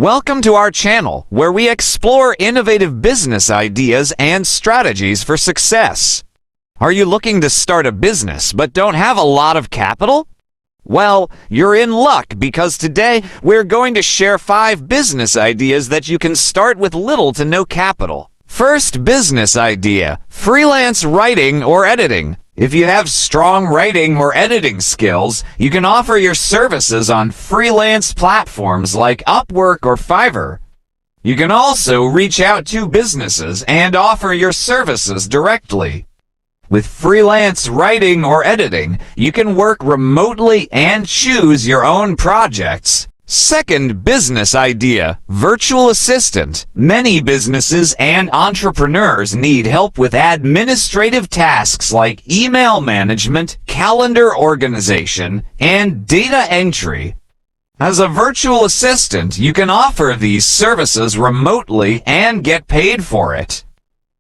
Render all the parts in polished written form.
Welcome to our channel, where we explore innovative business ideas and strategies for success. Are you looking to start a business but don't have a lot of capital? Well, you're in luck because today we're going to share 5 business ideas that you can start with little to no capital. First business idea: freelance writing or editing. If you have strong writing or editing skills, you can offer your services on freelance platforms like Upwork or Fiverr. You can also reach out to businesses and offer your services directly. With freelance writing or editing, you can work remotely and choose your own projects. Second business idea: virtual assistant. Many businesses and entrepreneurs need help with administrative tasks like email management, calendar organization, and data entry. As a virtual assistant, you can offer these services remotely and get paid for it.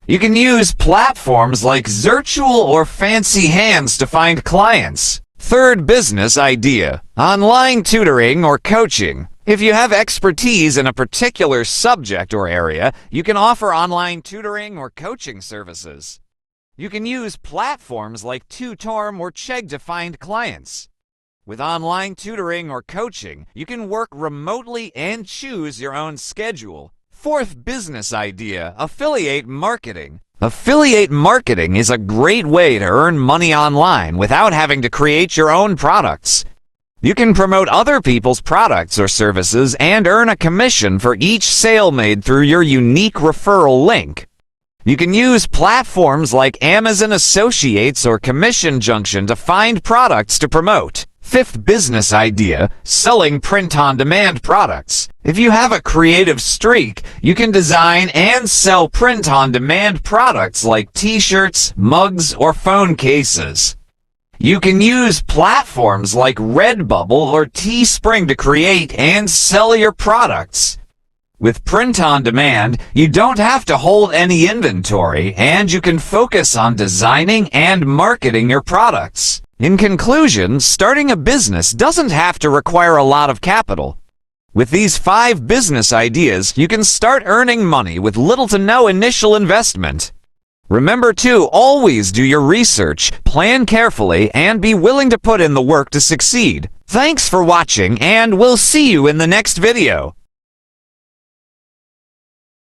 You can use platforms like Zirtual or Fancy Hands to find clients. Third business idea: online tutoring or coaching. If you have expertise in a particular subject or area, you can offer online tutoring or coaching services. You can use platforms like Tutorm or Chegg to find clients. With online tutoring or coaching, you can work remotely and choose your own schedule. Fourth business idea: affiliate marketing. Affiliate marketing is a great way to earn money online without having to create your own products. You can promote other people's products or services and earn a commission for each sale made through your unique referral link. You can use platforms like Amazon Associates or Commission Junction to find products to promote. Fifth business idea: selling print-on-demand products. If you have a creative streak, you can design and sell print-on-demand products like t-shirts, mugs, or phone cases. You can use platforms like Redbubble or Teespring to create and sell your products. With print-on-demand, you don't have to hold any inventory, and you can focus on designing and marketing your products. In conclusion, starting a business doesn't have to require a lot of capital. With these 5 business ideas, you can start earning money with little to no initial investment. Remember to always do your research, plan carefully, and be willing to put in the work to succeed. Thanks for watching, and we'll see you in the next video.